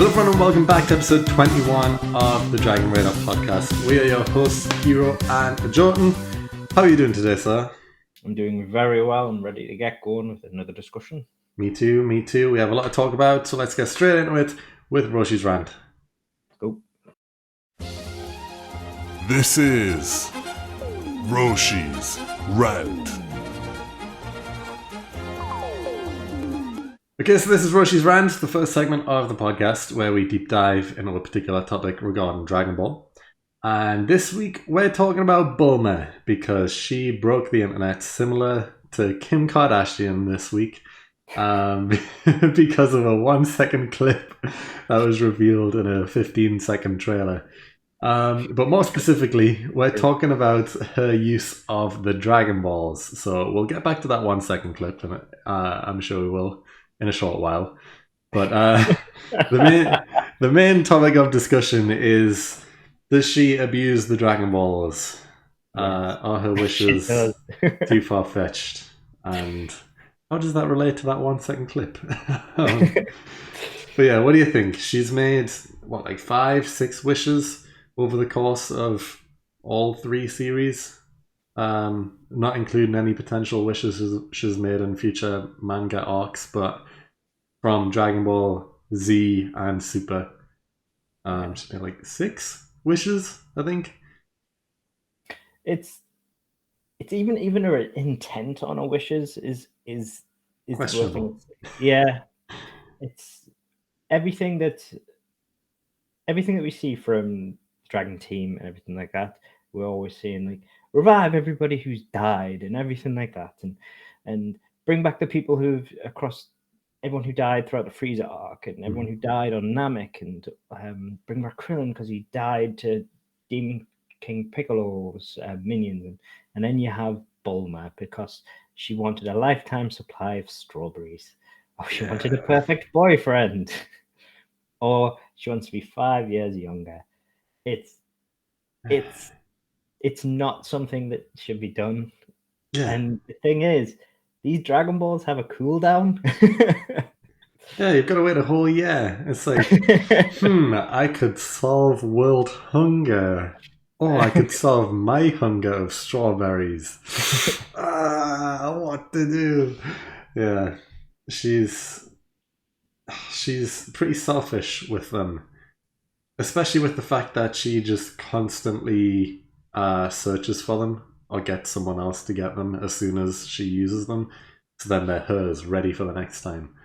Hello everyone and welcome back to episode 21 of the Dragon Radar podcast. We are your hosts, Heeroh and Ajoten. How are you doing today, sir? I'm doing very well. I'm ready to get going with another discussion. Me too. We have a lot to talk about, so let's get straight into it with Roshi's rant. Go. This is Roshi's Rant. Okay, so this is Roshi's rant, the first segment of the podcast where we deep dive into a particular topic regarding Dragon Ball. And this week we're talking about Bulma because she broke the internet similar to Kim Kardashian this week because of a 1 second clip that was revealed in a 15-second trailer. But more specifically, we're talking about her use of the Dragon Balls. So we'll get back to that 1 second clip, and I'm sure we will in a short while. But the main topic of discussion is, does she abuse the Dragon Balls? Are her wishes too far-fetched? And how does that relate to that 1 second clip? But yeah, what do you think? She's made, 5-6 wishes over the course of all 3 series? Not including any potential wishes she's made in future manga arcs, but from Dragon Ball Z and Super, she's made 6 wishes, I think. It's even her intent on her wishes is questionable. Yeah, it's everything that we see from Dragon Team and everything like that. We're always saying revive everybody who's died and everything like that, and bring back the people everyone who died throughout the Frieza arc and everyone who died on Namek, and bring back Krillin because he died to Demon King Piccolo's minions, and then you have Bulma because she wanted a lifetime supply of strawberries, or she wanted a perfect boyfriend, or she wants to be 5 years younger. It's not something that should be done. Yeah. And the thing is, these Dragon Balls have a cooldown. Yeah, you've got to wait a whole year. It's like, I could solve world hunger. Oh, I could solve my hunger of strawberries. What to do? Yeah, she's pretty selfish with them, especially with the fact that she just constantly searches for them or gets someone else to get them as soon as she uses them, so then they're hers, ready for the next time.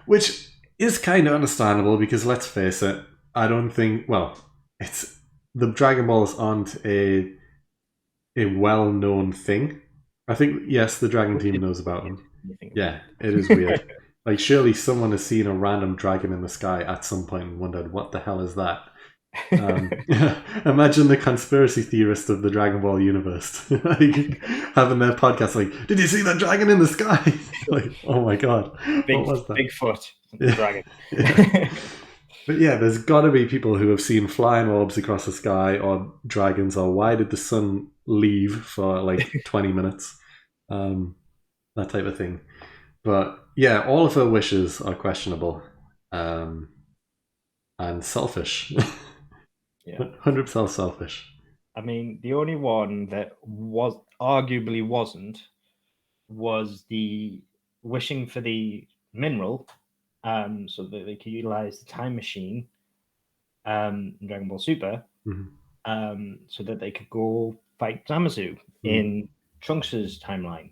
Which is kind of understandable because, let's face it, I don't think, it's the Dragon Balls aren't a well-known thing. I think, yes, the Dragon Team knows about them. Yeah, it is weird. Surely someone has seen a random dragon in the sky at some point and wondered, what the hell is that? Imagine the conspiracy theorist of the Dragon Ball universe having their podcast did you see that dragon in the sky? Oh my god, what was that? Bigfoot dragon. But yeah, there's got to be people who have seen flying orbs across the sky or dragons, or why did the sun leave for 20 minutes, that type of thing. But yeah, all of her wishes are questionable and selfish. Yeah, 100% selfish. I mean, the only one that arguably wasn't was the wishing for the mineral, so that they could utilize the time machine in Dragon Ball Super, so that they could go fight Zamasu in Trunks' timeline.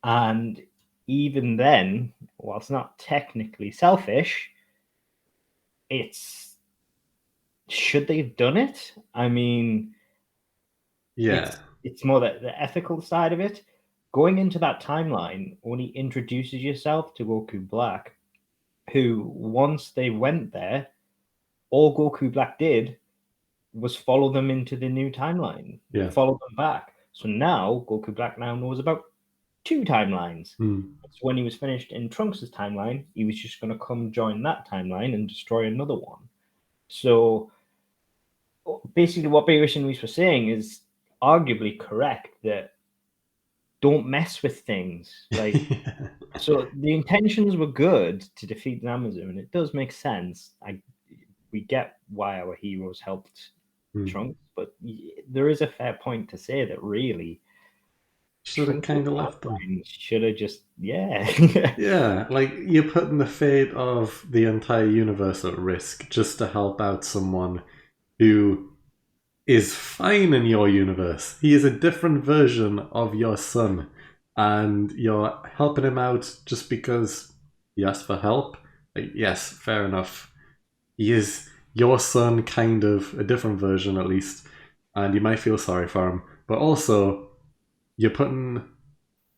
And even then, while it's not technically selfish, should they have done it? I mean, yeah, it's more the ethical side of it. Going into that timeline only introduces yourself to Goku Black, who, once they went there, all Goku Black did was follow them into the new timeline. Yeah. Follow them back. So now Goku Black now knows about 2 timelines. So when he was finished in Trunks' timeline, he was just going to come join that timeline and destroy another one. So basically what Beerus and Reese were saying is arguably correct, that don't mess with things. Like, so the intentions were good to defeat Zamasu, and it does make sense. We get why our heroes helped Trunks, but there is a fair point to say that really should have kind of left them. Should have just, yeah. Yeah, like you're putting the fate of the entire universe at risk just to help out someone who is fine in your universe. He is a different version of your son, and you're helping him out just because he asked for help. Like, yes, fair enough. He is your son, kind of a different version at least, and you might feel sorry for him, but also you're putting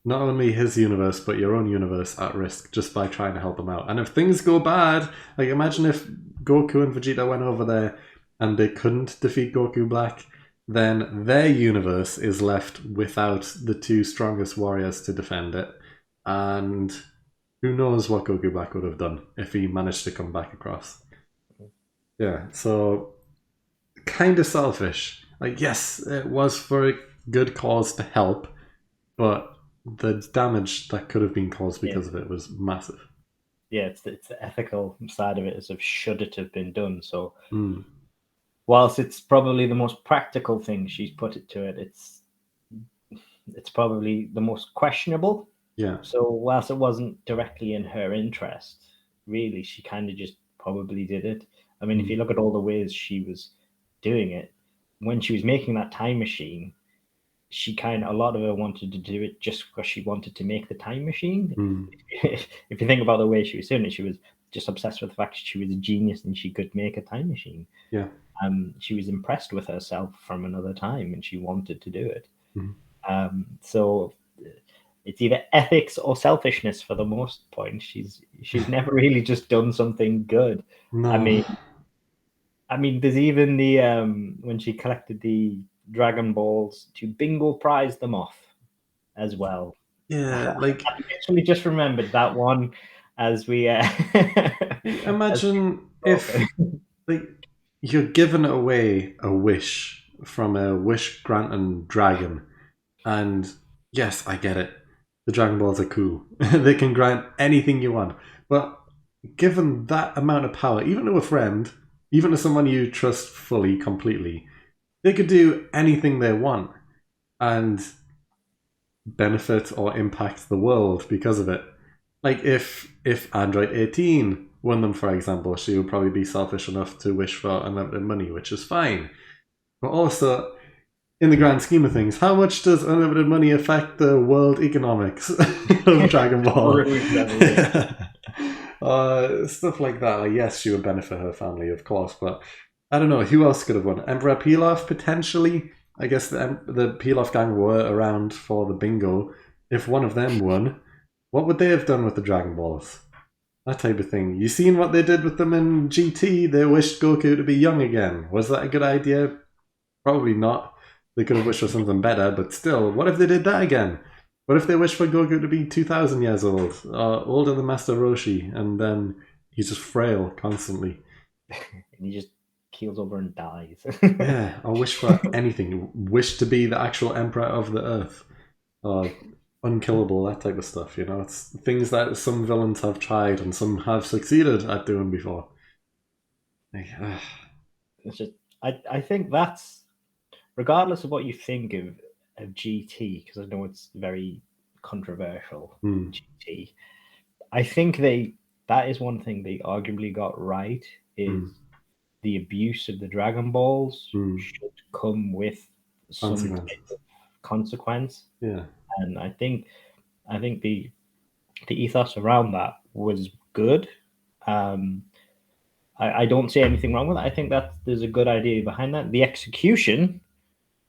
not only his universe but your own universe at risk just by trying to help him out. And if things go bad, like imagine if Goku and Vegeta went over there and they couldn't defeat Goku Black, then their universe is left without the two strongest warriors to defend it. And who knows what Goku Black would have done if he managed to come back across. Yeah, so kind of selfish. Like, yes, it was for a good cause to help, but the damage that could have been caused because of it was massive. Yeah, it's the ethical side of it, as of should it have been done. So whilst it's probably the most practical thing she's put it to it, it's probably the most questionable. Yeah. So whilst it wasn't directly in her interest, really, she kind of just probably did it. I mean, if you look at all the ways she was doing it, when she was making that time machine, a lot of her wanted to do it just because she wanted to make the time machine. If you think about the way she was doing it, she was just obsessed with the fact that she was a genius and she could make a time machine. Yeah. She was impressed with herself from another time and she wanted to do it. So it's either ethics or selfishness for the most point. She's never really just done something good. No. I mean, there's even the when she collected the Dragon Balls to bingo prize them off as well. Yeah, like I actually just remembered that one as we imagine if like you're giving away a wish from a wish granting dragon, and yes, I get it. The Dragon Balls are cool. They can grant anything you want. But given that amount of power, even to a friend, even to someone you trust fully, completely, they could do anything they want and benefit or impact the world because of it. Like if Android 18 won them, for example, she would probably be selfish enough to wish for unlimited money, which is fine. But also, in the grand scheme of things, how much does unlimited money affect the world economics of Dragon Ball? Stuff like that. Like, yes, she would benefit her family, of course, but I don't know, who else could have won? Emperor Pilaf, potentially? I guess the Pilaf gang were around for the bingo. If one of them won, what would they have done with the Dragon Balls? That type of thing. You seen what they did with them in GT? They wished Goku to be young again. Was that a good idea? Probably not. They could have wished for something better, but still, what if they did that again? What if they wished for Goku to be 2,000 years old, older than Master Roshi, and then he's just frail constantly? And he just keels over and dies. Yeah, or wish for anything. Wish to be the actual Emperor of the Earth. Or unkillable, that type of stuff, you know? It's things that some villains have tried and some have succeeded at doing before. It's just, I think that's, regardless of what you think of GT, because I know it's very controversial, GT, I think that is one thing they arguably got right, is the abuse of the Dragon Balls should come with some type of consequence. Yeah. And I think the ethos around that was good. I don't see anything wrong with it. I think that there's a good idea behind that. The execution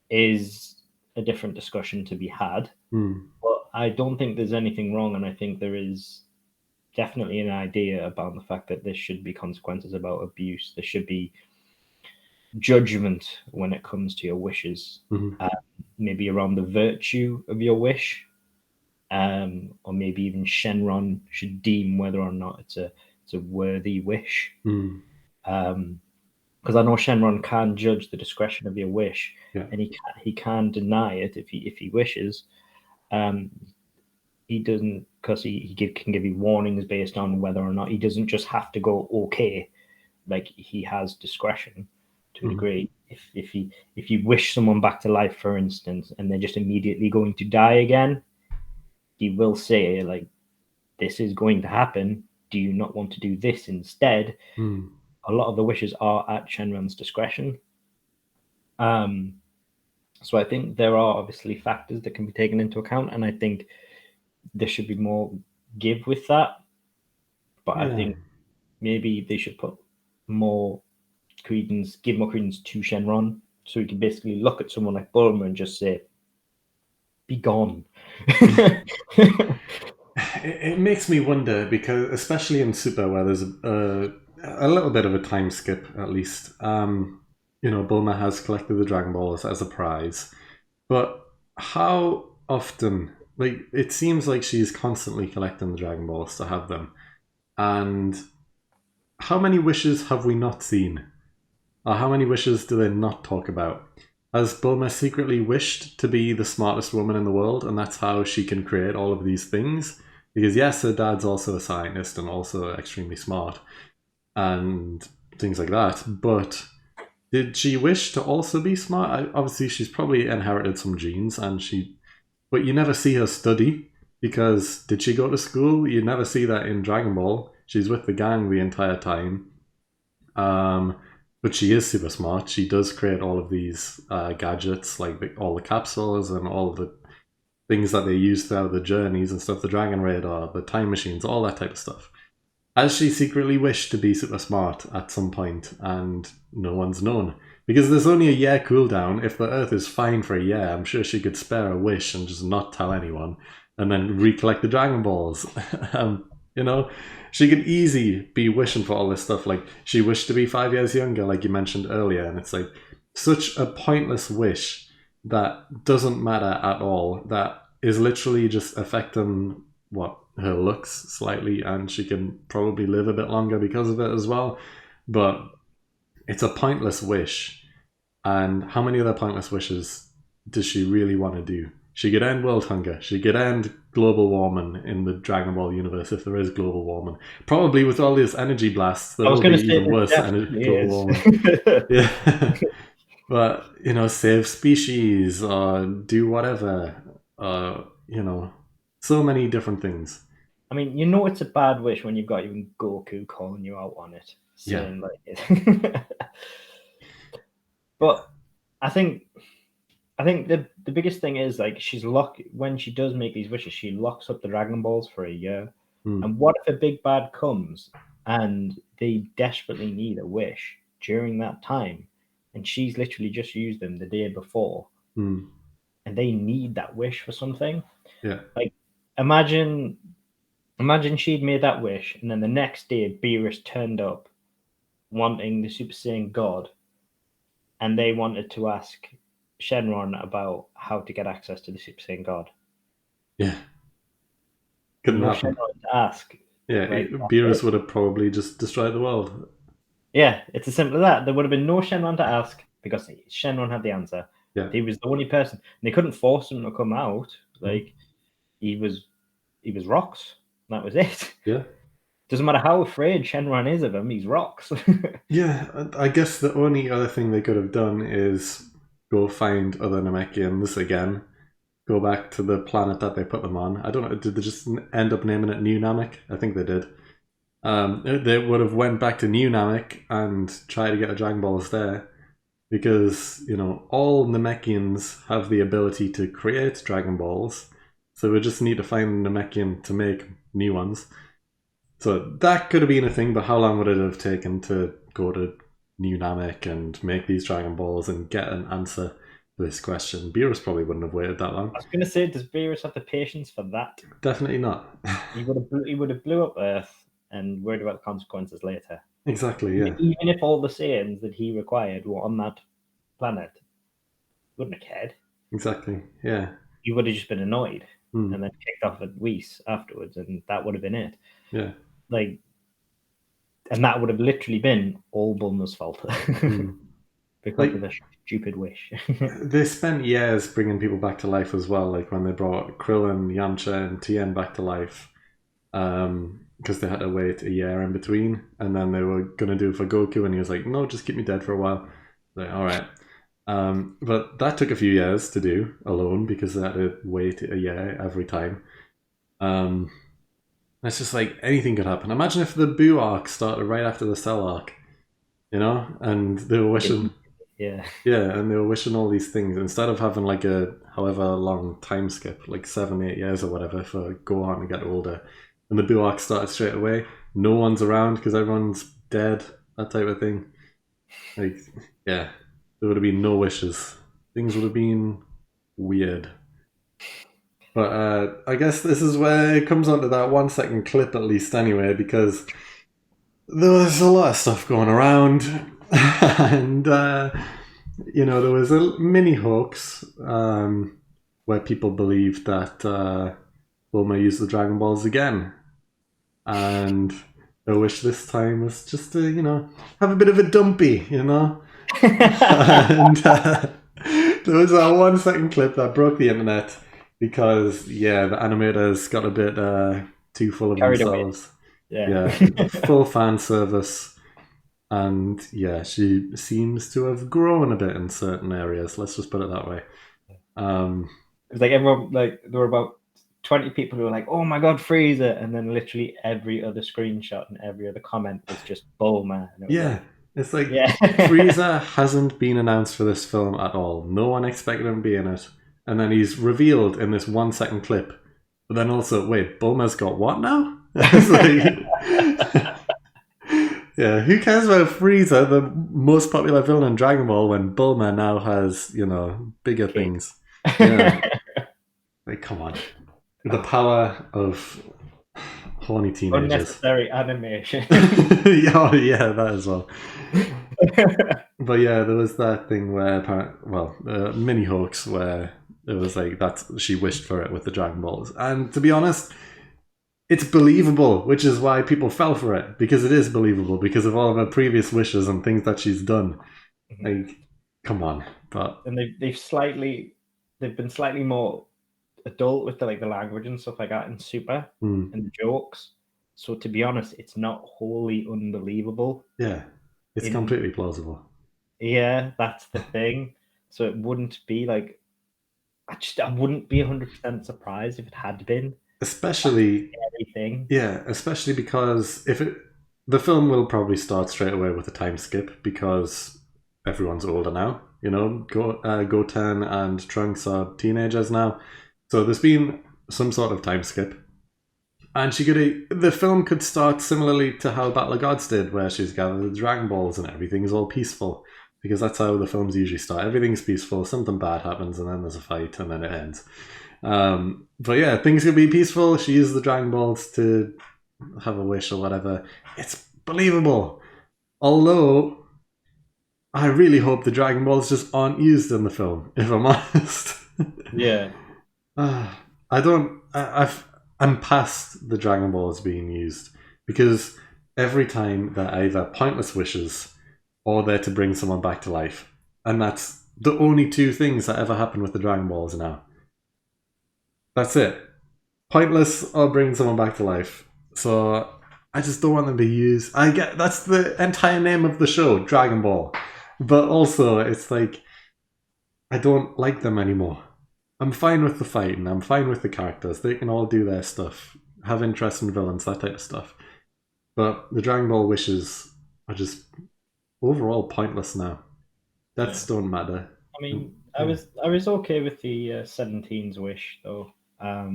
is a different discussion to be had. But I don't think there's anything wrong, and I think there is definitely an idea about the fact that there should be consequences about abuse. There should be judgment when it comes to your wishes, maybe around the virtue of your wish, or maybe even Shenron should deem whether or not it's a worthy wish. Because I know Shenron can judge the discretion of your wish, and he can deny it if he wishes. He doesn't, because can give you warnings based on whether or not he doesn't just have to go okay. Like, he has discretion to a degree. If you wish someone back to life, for instance, and they're just immediately going to die again, he will say, like, this is going to happen. Do you not want to do this instead? A lot of the wishes are at Shenron's discretion. So I think there are obviously factors that can be taken into account, and I think there should be more give with that. But I think maybe they should put more credence, give more credence to Shenron, so he can basically look at someone like Bulma and just say, "Be gone." It makes me wonder, because especially in Super, where there's a little bit of a time skip, at least. Bulma has collected the Dragon Balls as a prize, but how often? Like, it seems like she's constantly collecting the Dragon Balls to have them, and how many wishes have we not seen? Or how many wishes do they not talk about? Has Bulma secretly wished to be the smartest woman in the world, and that's how she can create all of these things? Because yes, her dad's also a scientist and also extremely smart and things like that, but did she wish to also be smart? Obviously, she's probably inherited some genes, but you never see her study, because did she go to school? You never see that in Dragon Ball. She's with the gang the entire time. But she is super smart. She does create all of these gadgets, like all the capsules and all of the things that they use throughout the journeys and stuff, the Dragon Radar, the time machines, all that type of stuff. Has she secretly wished to be super smart at some point, and no one's known? Because there's only a year cooldown. If the Earth is fine for a year, I'm sure she could spare a wish and just not tell anyone, and then recollect the Dragon Balls. She could easily be wishing for all this stuff. Like, she wished to be 5 years younger, like you mentioned earlier, and it's like such a pointless wish that doesn't matter at all, that is literally just affecting her looks slightly, and she can probably live a bit longer because of it as well. But it's a pointless wish. And how many other pointless wishes does she really want to do? She could end world hunger. She could end global warming in the Dragon Ball universe, if there is global warming. Probably with all these energy blasts, there will be even worse global warming. Yeah. But, save species, or do whatever. So many different things. I mean, it's a bad wish when you've got even Goku calling you out on it, saying But I think the biggest thing is, like, when she does make these wishes, she locks up the Dragon Balls for a year. And what if a big bad comes and they desperately need a wish during that time, and she's literally just used them the day before, and they need that wish for something? Yeah. Like, imagine she'd made that wish, and then the next day Beerus turned up wanting the Super Saiyan God, and they wanted to ask Shenron about how to get access to the Super Saiyan God. Yeah. Couldn't happen. Shenron to ask. Yeah, Beerus would have probably just destroyed the world. Yeah, it's as simple as that. There would have been no Shenron to ask, because Shenron had the answer. Yeah. He was the only person. And they couldn't force him to come out. Like, he was rocks. That was it. Yeah. Doesn't matter how afraid Shenron is of him, he's rocks. Yeah, I guess the only other thing they could have done is go find other Namekians again. Go back to the planet that they put them on. I don't know, did they just end up naming it New Namek? I think they did. They would have went back to New Namek and tried to get the Dragon Balls there. Because, all Namekians have the ability to create Dragon Balls. So we just need to find a Namekian to make new ones. So that could have been a thing, but how long would it have taken to go to New Namek and make these Dragon Balls and get an answer to this question? Beerus probably wouldn't have waited that long. I was going to say, does Beerus have the patience for that? Definitely not. He would have blew up Earth and worried about the consequences later. Exactly, yeah. Even if all the Saiyans that he required were on that planet, he wouldn't have cared. Exactly, yeah. He would have just been annoyed and then kicked off at Whis afterwards, and that would have been it. Yeah. And that would have literally been all Bulma's fault. because of the stupid wish. They spent years bringing people back to life as well, like when they brought Krillin, Yamcha, and Tien back to life, because they had to wait a year in between, and then they were going to do it for Goku, and he was like, no, just keep me dead for a while. Like, all right. But that took a few years to do alone, because they had to wait a year every time. It's just like anything could happen. Imagine if the Boo arc started right after the Cell arc, and they were wishing... Yeah, and they were wishing all these things instead of having like a however long time skip, like 7-8 years or whatever, for Gohan to get older. And the Buu arc started straight away. No one's around because everyone's dead. That type of thing. Like, yeah, there would have been no wishes. Things would have been weird. But I guess this is where it comes onto that 1 second clip at least, anyway, because there was a lot of stuff going around. And there was a mini hoax where people believed that Bulma used the Dragon Balls again, and their wish this time was just to have a bit of a dumpy, and there was that 1 second clip that broke the internet because the animators got a bit too full of Carried themselves. yeah. Full fan service. And she seems to have grown a bit in certain areas. Let's just put it that way. It was like everyone, like there were about 20 people who were like, "Oh my god, Frieza!" And then literally every other screenshot and every other comment was just Bulma. And it's like Frieza hasn't been announced for this film at all. No one expected him to be in it, and then he's revealed in this 1 second clip. But then also, wait, Bulma's got what now? It's like. Yeah, who cares about Frieza, the most popular villain in Dragon Ball, when Bulma now has, bigger things? Yeah. Like, come on. The power of horny teenagers. Unnecessary animation. yeah, that as well. But yeah, there was that thing where, mini hoax where it was like that she wished for it with the Dragon Balls. And to be honest, it's believable, which is why people fell for it, because it is believable because of all of her previous wishes and things that she's done. Like, come on. But and they've been slightly more adult with the language and stuff like that in Super and the jokes. So to be honest, it's not wholly unbelievable. Yeah, it's completely plausible. Yeah, that's the thing. So it wouldn't be like I wouldn't be 100% surprised if it had been. Especially because the film will probably start straight away with a time skip because everyone's older now. Goten and Trunks are teenagers now, so there's been some sort of time skip, and the film could start similarly to how Battle of Gods did, where she's gathered the Dragon Balls and everything is all peaceful, because that's how the films usually start. Everything's peaceful, something bad happens, and then there's a fight, and then it ends. But yeah, things could be peaceful. She used the Dragon Balls to have a wish or whatever. It's believable. Although, I really hope the Dragon Balls just aren't used in the film, if I'm honest. Yeah. I'm past the Dragon Balls being used, because every time they're either pointless wishes or they're to bring someone back to life. And that's the only two things that ever happen with the Dragon Balls now. That's it. Pointless or bring someone back to life. So I just don't want them to be used. I get that's the entire name of the show, Dragon Ball. But also, it's like, I don't like them anymore. I'm fine with the fighting. I'm fine with the characters. They can all do their stuff. Have interest in villains, that type of stuff. But the Dragon Ball wishes are just overall pointless now. That don't matter. I mean, I was okay with the 17's wish though. I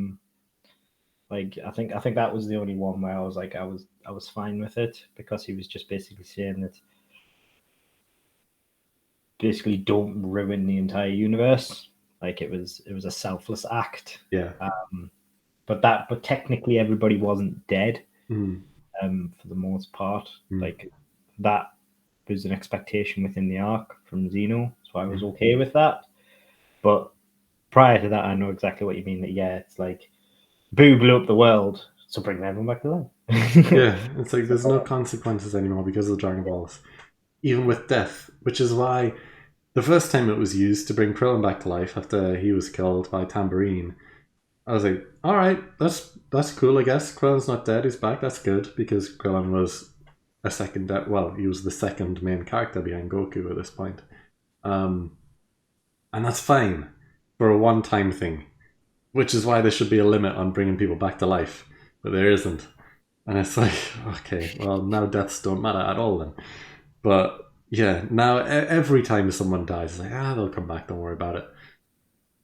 think that was the only one where I was like, I was fine with it, because he was just basically saying that basically don't ruin the entire universe. Like it was a selfless act. Yeah. But technically everybody wasn't dead. For the most part. Like that was an expectation within the arc from Xeno, so I was okay with that. But prior to that, I know exactly what you mean. That it's like Boo blew up the world, so bring everyone back to life. Yeah, it's like there's no consequences anymore because of the Dragon Balls, even with death. Which is why the first time it was used to bring Krillin back to life after he was killed by Tambourine, I was like, all right, that's cool. I guess Krillin's not dead; he's back. That's good because Krillin was a second. Well, he was the second main character behind Goku at this point, and that's fine for a one-time thing. Which is why there should be a limit on bringing people back to life, but there isn't. And it's like, okay, well, now deaths don't matter at all then. But yeah, now every time someone dies, it's like, they'll come back, don't worry about it.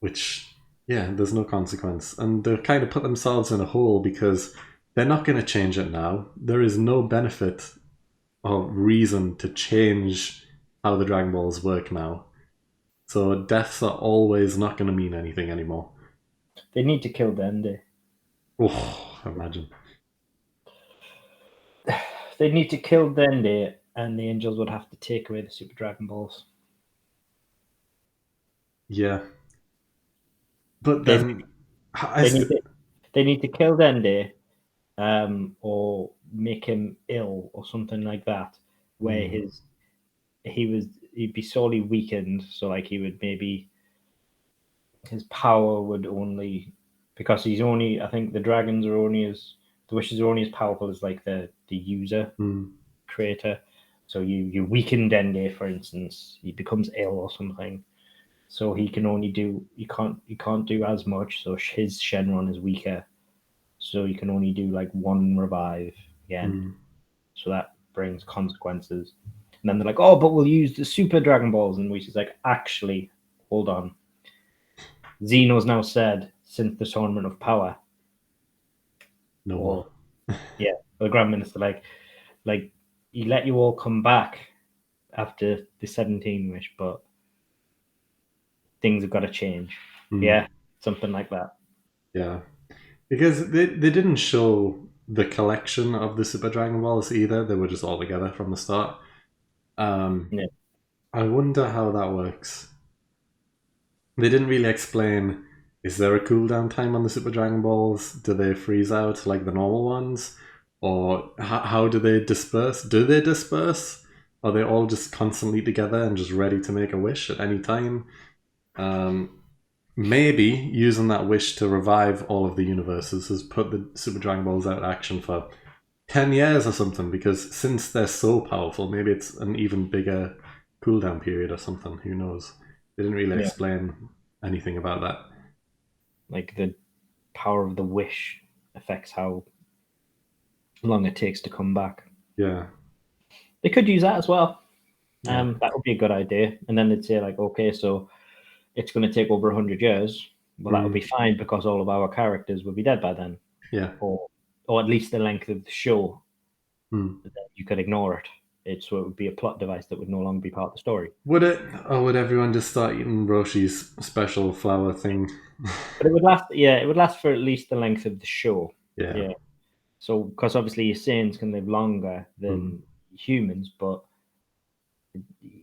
Which, yeah, there's no consequence. And they've kind of put themselves in a hole because they're not going to change it now. There is no benefit or reason to change how the Dragon Balls work now. So deaths are always not going to mean anything anymore. They need to kill Dende. Oh, imagine. They need to kill Dende, and the Angels would have to take away the Super Dragon Balls. Yeah. But then... They need to kill Dende, or make him ill, or something like that, where he'd be sorely weakened, so like he would maybe... his power would only, because he's only, I think the dragons are only as, the wishes are only as powerful as like the user creator. So you weaken Dende, for instance, he becomes ill or something, so he can only do, you can't do as much, so his Shenron is weaker, so you can only do like one revive again. So that brings consequences. And then they're like, oh, but we'll use the Super Dragon Balls, and Whis is like, actually, hold on. Xeno's now said, since the Tournament of Power. No more. Yeah, the Grand Minister, like he let you all come back after the 17 wish, but things have got to change. Yeah, something like that. Yeah. Because they didn't show the collection of the Super Dragon Balls either. They were just all together from the start. Yeah. I wonder how that works. They didn't really explain, is there a cooldown time on the Super Dragon Balls? Do they freeze out like the normal ones? Or how do they disperse? Do they disperse? Are they all just constantly together and just ready to make a wish at any time? Maybe using that wish to revive all of the universes has put the Super Dragon Balls out of action for 10 years or something, because since they're so powerful, maybe it's an even bigger cooldown period or something. Who knows? They didn't really explain anything about that. Like the power of the wish affects how long it takes to come back. Yeah. They could use that as well. Yeah. That would be a good idea. And then they'd say like, okay, so it's going to take over 100 years. Well, that would be fine because all of our characters will be dead by then. Yeah. Or at least the length of the show. Then you could ignore it. So it would be a plot device that would no longer be part of the story. Would it? Or would everyone just start eating Roshi's special flower thing? But it would last. Yeah, it would last for at least the length of the show. Yeah. So, because obviously Saiyans can live longer than humans, but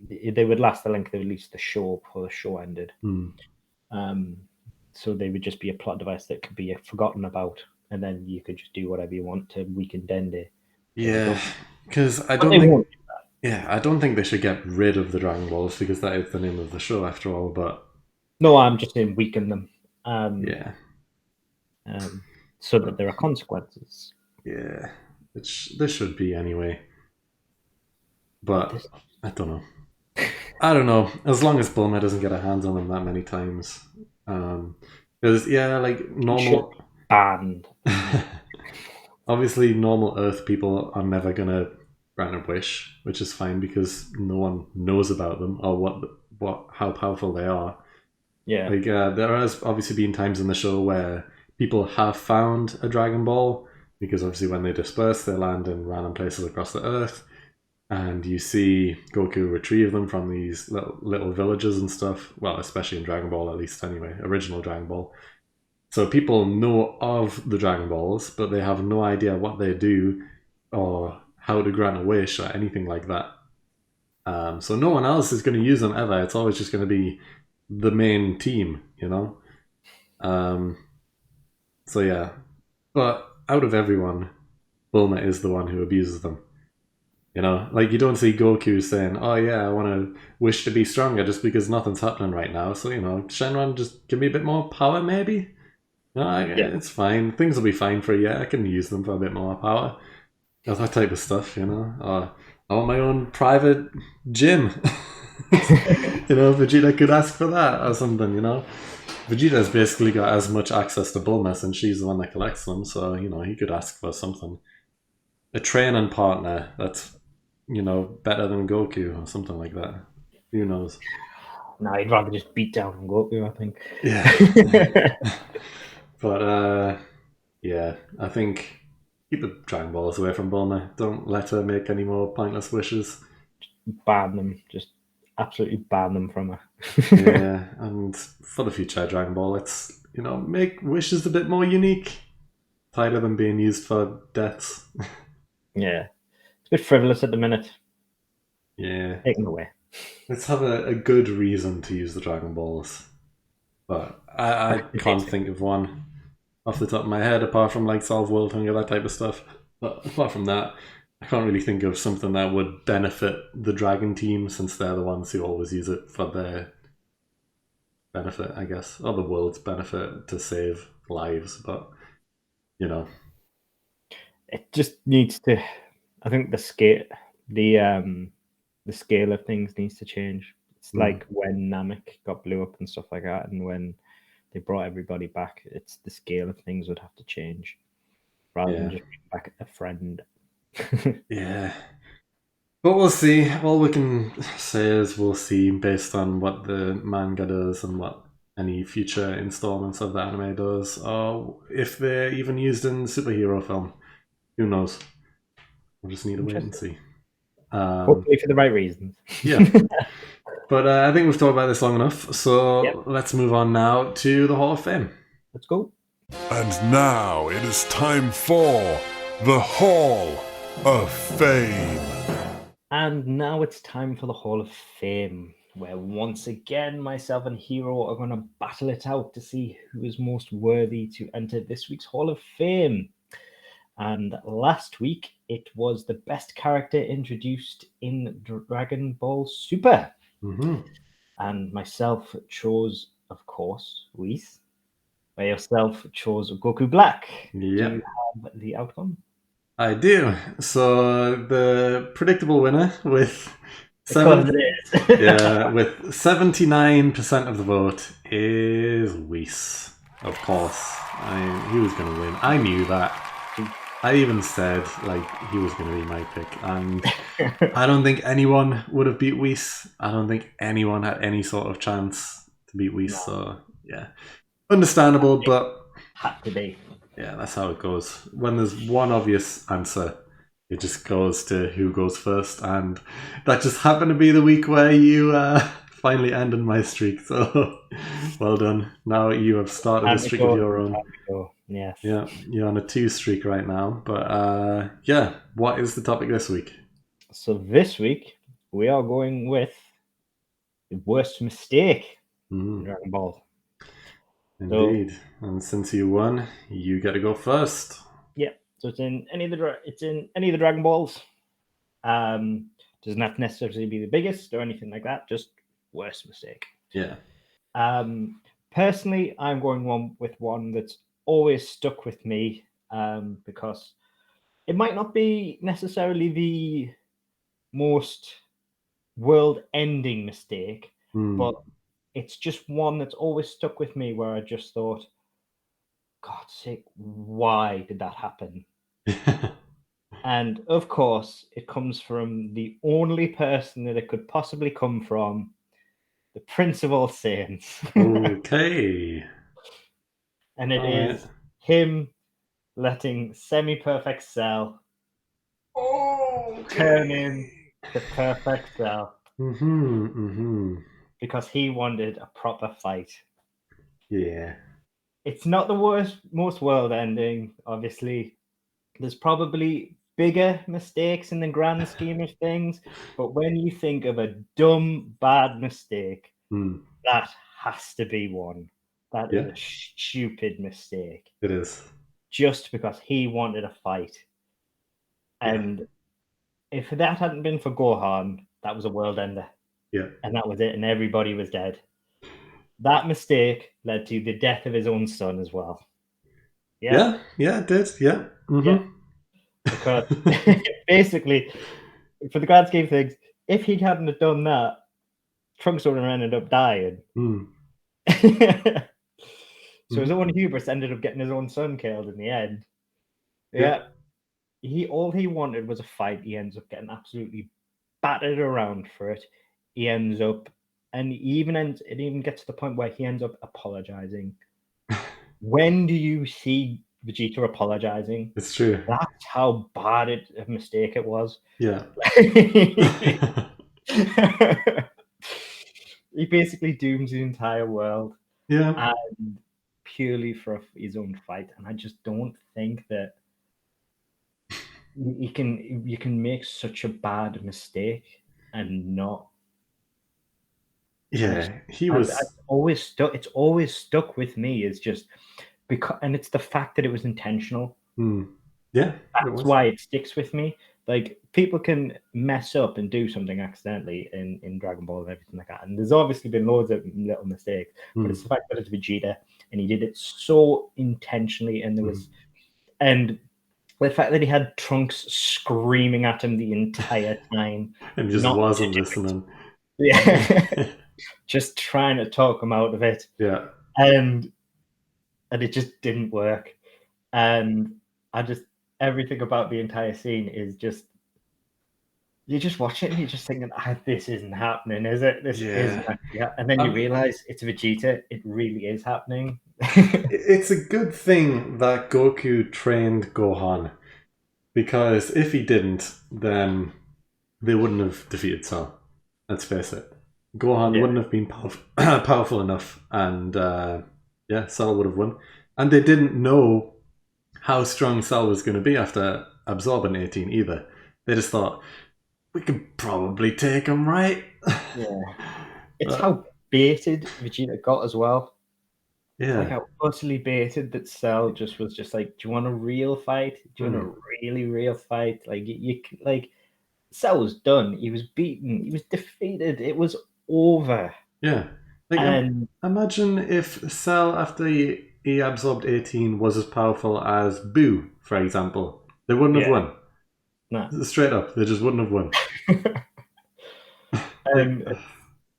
they would last the length of at least the show before the show ended. So they would just be a plot device that could be forgotten about, and then you could just do whatever you want to weaken Dende. Yeah, because I don't think. Yeah, I don't think they should get rid of the Dragon Balls because that is the name of the show after all. But no, I'm just saying weaken them. So that there are consequences. Yeah, there should be anyway. But I don't know. I don't know. As long as Bulma doesn't get her hands on them that many times, because like normal banned. Obviously, normal Earth people are never gonna grant a wish, which is fine because no one knows about them or how powerful they are. Yeah, like there has obviously been times in the show where people have found a Dragon Ball because obviously when they disperse, they land in random places across the Earth, and you see Goku retrieve them from these little villages and stuff. Well, especially in Dragon Ball, at least anyway, original Dragon Ball. So people know of the Dragon Balls, but they have no idea what they do or how to grant a wish or anything like that. So no one else is going to use them ever. It's always just going to be the main team, you know? So yeah. But out of everyone, Bulma is the one who abuses them. You know, like you don't see Goku saying, "Oh yeah, I want to wish to be stronger," just because nothing's happening right now. So Shenron, just give me a bit more power, maybe. No, Yeah. it's fine. Things will be fine for a year. I can use them for a bit more power. That type of stuff, Or I want my own private gym. Vegeta could ask for that or something. Vegeta's basically got as much access to Bulma since she's the one that collects them, so he could ask for something. A training partner that's better than Goku or something like that. Who knows? No, I'd rather just beat down on Goku, I think. Yeah. But yeah, I think keep the Dragon Balls away from Bulma. Don't let her make any more pointless wishes. Ban them. Just absolutely ban them from her. Yeah, and for the future Dragon Ball, let's make wishes a bit more unique. Tired of them being used for deaths. Yeah. It's a bit frivolous at the minute. Yeah. Take them away. Let's have a good reason to use the Dragon Balls. But I can't think of one off the top of my head, apart from like solve world hunger, that type of stuff. But apart from that, I can't really think of something that would benefit the Dragon team, since they're the ones who always use it for their benefit, I guess, or the world's benefit to save lives. But it just needs to. I think the scale of things needs to change. It's like when Namek got blew up and stuff like that, and when they brought everybody back, it's the scale of things would have to change rather than just bring back a friend. Yeah. But we'll see. All we can say is we'll see based on what the manga does and what any future installments of the anime does, or if they're even used in superhero film. Who knows? We'll just need to wait and see. Hopefully for the right reasons. Yeah. But I think we've talked about this long enough, so let's move on now to the Hall of Fame. Let's go. And now it is time for the Hall of Fame. And now it's time for the Hall of Fame, where once again myself and Heeroh are going to battle it out to see who is most worthy to enter this week's Hall of Fame. And last week it was the best character introduced in Dragon Ball Super. Mm-hmm. And myself chose, of course, Whis. By yourself chose Goku Black. Yep. Do you have the outcome? I do. So the predictable winner with with 79% of the vote is Whis. Of course. He was going to win. I knew that. I even said he was going to be my pick, and I don't think anyone would have beat Whis. I don't think anyone had any sort of chance to beat Whis. No. So yeah, understandable, but had to be. Yeah, that's how it goes. When there's one obvious answer, it just goes to who goes first, and that just happened to be the week where you finally ended my streak. So well done. Now you have started a streak of your own. Yes. Yeah, you're on a 2 streak right now. But yeah, what is the topic this week? So this week we are going with the worst mistake in Dragon Ball. Indeed. So, and since you won, you get to go first. Yeah. So it's in any of the Dragon Balls. Doesn't have to necessarily be the biggest or anything like that. Just worst mistake. Yeah. Personally, I'm going with one that's always stuck with me, because it might not be necessarily the most world-ending mistake, but it's just one that's always stuck with me where I just thought, God's sake, why did that happen? And of course, it comes from the only person that it could possibly come from, the Prince of All Saiyans. Okay. And it is him letting Semi-Perfect Cell turn in the Perfect Cell. Because he wanted a proper fight. Yeah. It's not the most world-ending, obviously. There's probably bigger mistakes in the grand scheme of things, but when you think of a dumb, bad mistake, that has to be one. That is a stupid mistake. It is. Just because he wanted a fight. And if that hadn't been for Gohan, that was a world ender. Yeah. And that was it, and everybody was dead. That mistake led to the death of his own son as well. Yeah, it did. Yeah. Mm-hmm. Because basically, for the grand scheme of things, if he hadn't have done that, Trunks would have ended up dying. So his own hubris ended up getting his own son killed in the end. All he wanted was a fight. He ends up getting absolutely battered around for it. He ends up, and it even gets to the point where he ends up apologizing. When do you see Vegeta apologizing? It's true. That's how bad a mistake it was. Yeah. He basically dooms the entire world. Yeah. And purely for his own fight. And I just don't think that you can make such a bad mistake and not. Yeah, he was. It's always stuck. It's always stuck with me. Is just because, and it's the fact that it was intentional. Yeah, that's why it sticks with me. Like, people can mess up and do something accidentally in Dragon Ball and everything like that. And there's obviously been loads of little mistakes, but it's the fact that it's Vegeta and he did it so intentionally. And there was, and the fact that he had Trunks screaming at him the entire time and just wasn't listening. Yeah, just trying to talk him out of it. Yeah, and it just didn't work. And everything about the entire scene is just, you just watch it and you're just thinking, this isn't happening, is it? This isn't. And then you realize it's Vegeta. It really is happening. It's a good thing that Goku trained Gohan, because if he didn't, then they wouldn't have defeated Cell. Let's face it. Gohan wouldn't have been powerful enough, and Cell would have won. And they didn't know how strong Cell was going to be after absorbing 18 either. They just thought, we could probably take him, right? Yeah. It's how baited Vegeta got as well. Yeah. Like how utterly baited that Cell was just like, do you want a real fight? Do you want a really real fight? Like, Cell was done. He was beaten. He was defeated. It was over. Yeah. Like, imagine if Cell, after he absorbed 18, was as powerful as Boo, for example. They wouldn't have won. No. Straight up, they just wouldn't have won.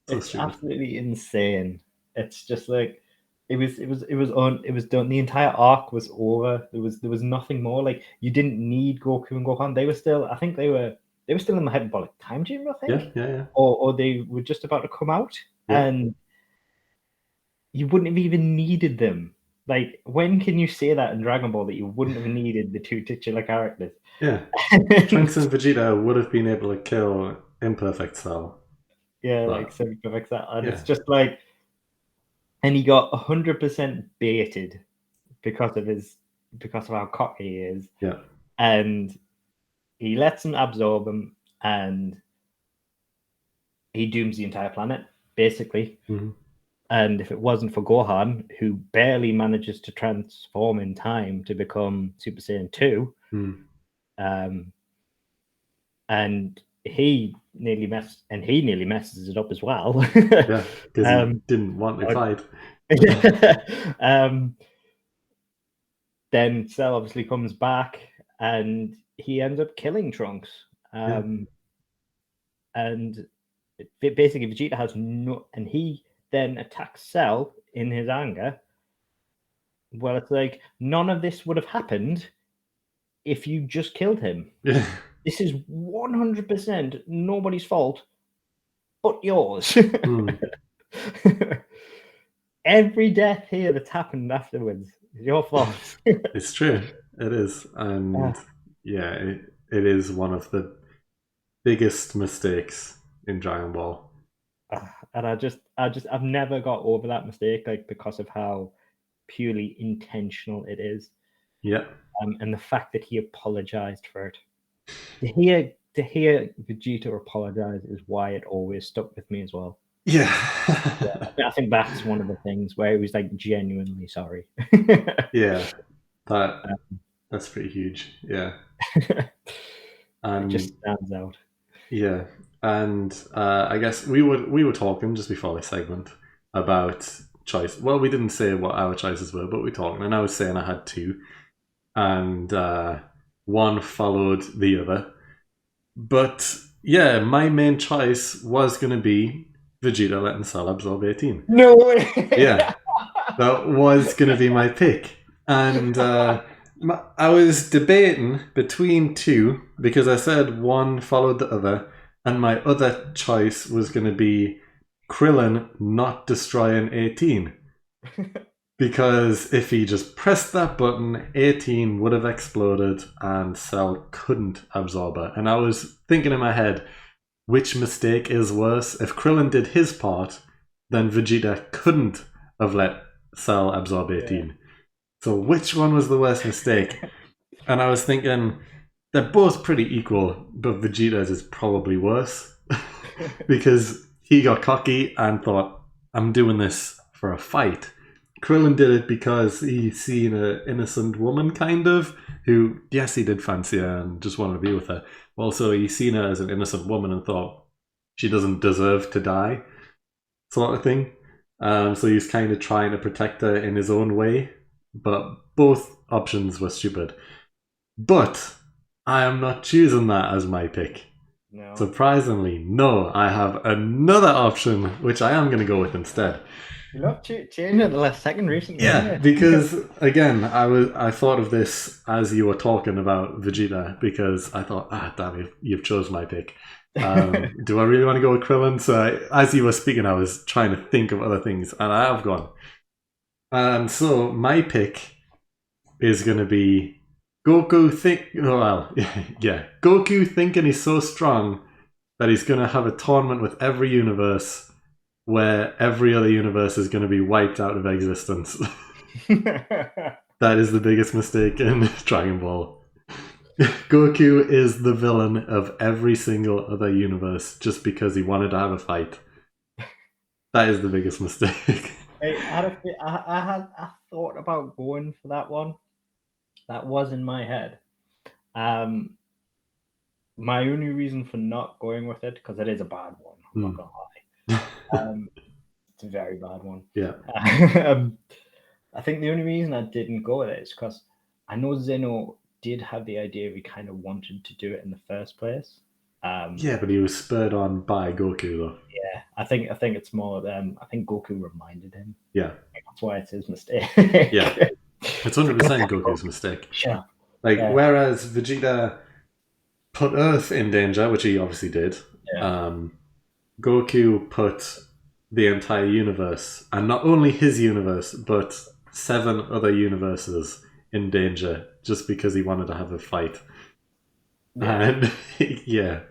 It's absolutely insane. It's just like, it was done. The entire arc was over. There was nothing more. Like, you didn't need Goku and Gohan. They were still, I think they were still in the hyperbolic time chamber, I think. Yeah. Or they were just about to come out, and you wouldn't have even needed them. Like, when can you say that in Dragon Ball, that you wouldn't have needed the two titular characters? Yeah. Trunks and Vegeta would have been able to kill Imperfect Cell. Yeah, like semi-perfect Cell. And it's just like, and he got 100% baited because of how cocky he is. Yeah. And he lets him absorb him, and he dooms the entire planet, basically. Mm-hmm. And if it wasn't for Gohan, who barely manages to transform in time to become Super Saiyan 2, and he nearly messes it up as well. Yeah, because he didn't want to fight. Then Cell obviously comes back, and he ends up killing Trunks. And basically Vegeta has no, and he then attacks Cell in his anger. Well, it's like, none of this would have happened if you just killed him. Yeah. This is 100% nobody's fault but yours. Every death here that's happened afterwards is your fault. It's true. It is. And it is one of the biggest mistakes in Dragon Ball. And I've never got over that mistake, like, because of how purely intentional it is. Yeah. And the fact that he apologized for it. To hear Vegeta apologize is why it always stuck with me as well. Yeah. I think that's one of the things where he was like genuinely sorry. Yeah. That's pretty huge. Yeah. And It just stands out. yeah, and I guess we were talking just before this segment about choice. Well, we didn't say what our choices were, but we talking, and I was saying I had two, and one followed the other. But yeah, my main choice was going to be Vegeta letting Cell absorb 18. No way. Yeah, that was going to be my pick, and I was debating between two because I said one followed the other, and my other choice was going to be Krillin not destroying 18. Because if he just pressed that button, 18 would have exploded and Cell couldn't absorb it. And I was thinking in my head, which mistake is worse? If Krillin did his part, then Vegeta couldn't have let Cell absorb 18. Yeah. So which one was the worst mistake? And I was thinking, they're both pretty equal, but Vegeta's is probably worse. Because he got cocky and thought, I'm doing this for a fight. Krillin did it because he seen an innocent woman, kind of, who, yes, he did fancy her and just wanted to be with her. Also, he seen her as an innocent woman and thought she doesn't deserve to die, sort of thing. So he's kind of trying to protect her in his own way. But both options were stupid. But I am not choosing that as my pick. No. Surprisingly, no. I have another option, which I am going to go with instead. You love changing at the last second recently. Yeah, because again, I thought of this as you were talking about Vegeta, because I thought, damn it, you've chose my pick. Do I really want to go with Krillin? So as you were speaking, I was trying to think of other things, and I have gone. So my pick is going to be Goku. Goku thinking he's so strong that he's going to have a tournament with every universe, where every other universe is going to be wiped out of existence. That is the biggest mistake in Dragon Ball. Goku is the villain of every single other universe just because he wanted to have a fight. That is the biggest mistake. I thought about going for that one. That was in my head. My only reason for not going with it, because it is a bad one, I'm not going to lie. It's a very bad one. Yeah. I think the only reason I didn't go with it is because I know Zeno did have the idea he kind of wanted to do it in the first place. Yeah, but he was spurred on by Goku, though. Yeah, I think it's more. I think Goku reminded him. Yeah, that's why it's his mistake. Yeah, it's 100% Goku's mistake. Sure. Whereas Vegeta put Earth in danger, which he obviously did. Yeah. Goku put the entire universe, and not only his universe, but 7 other universes in danger just because he wanted to have a fight. Yeah. And yeah,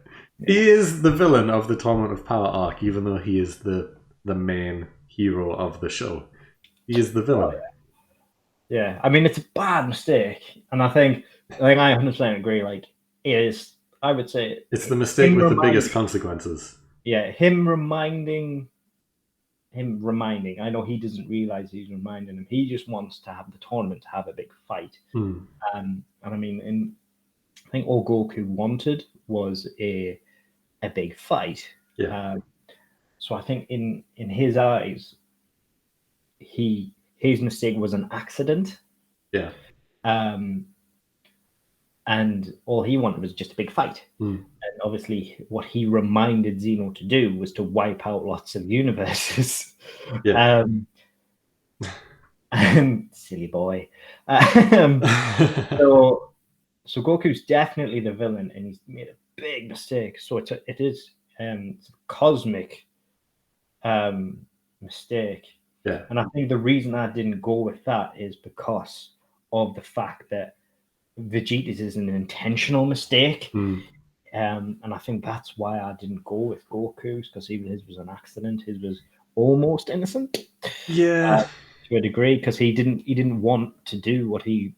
he is the villain of the Tournament of Power arc, even though he is the main hero of the show. He is the villain. Yeah, I mean, it's a bad mistake, and I think I 100% agree. Like, it is, I would say, it's the mistake with the biggest consequences. Yeah, him reminding. I know he doesn't realize he's reminding him. He just wants to have the tournament, to have a big fight. And I mean, I think all Goku wanted was a big fight. Yeah. So I think in his eyes, his mistake was an accident. Yeah. And all he wanted was just a big fight. And obviously what he reminded Zeno to do was to wipe out lots of universes. Yeah. Silly boy. So Goku's definitely the villain, and he's made a big mistake. So it is a cosmic mistake. Yeah. And I think the reason I didn't go with that is because of the fact that Vegeta's is an intentional mistake. And I think that's why I didn't go with Goku's, because his was an accident. His was almost innocent. Yeah. To a degree, because he didn't want to do what he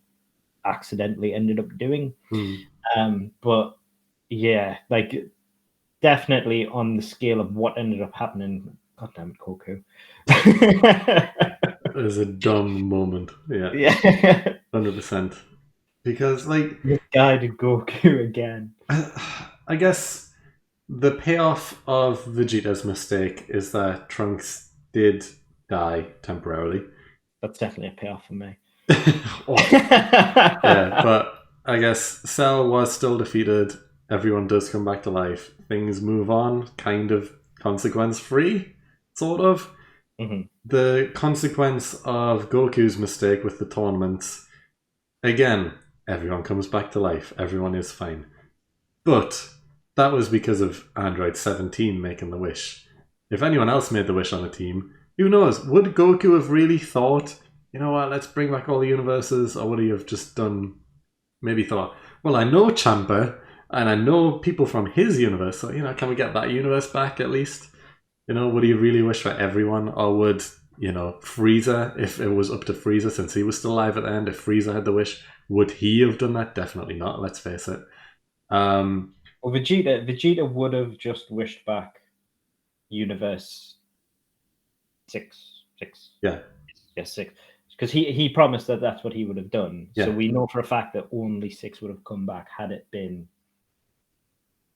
accidentally ended up doing. But yeah, like, definitely on the scale of what ended up happening, God damn it, Goku. It was a dumb moment. Yeah. 100%. Because, like, Misguided Goku again. I guess the payoff of Vegeta's mistake is that Trunks did die temporarily. That's definitely a payoff for me. Yeah, but I guess Cell was still defeated. Everyone does come back to life. Things move on, kind of consequence free, sort of. Mm-hmm. The consequence of Goku's mistake with the tournaments, again, everyone comes back to life. Everyone is fine. But that was because of Android 17 making the wish. If anyone else made the wish on the team, who knows? Would Goku have really thought, you know what, let's bring back all the universes? Or would he have just done, maybe thought, well, I know Champa, and I know people from his universe, so, can we get that universe back at least? Would he really wish for everyone? Or would, Frieza, if it was up to Frieza, since he was still alive at the end, if Frieza had the wish, would he have done that? Definitely not, let's face it. Well, Vegeta would have just wished back Universe 6. Yeah. Yes, 6. Because he promised that that's what he would have done. Yeah. So we know for a fact that only 6 would have come back had it been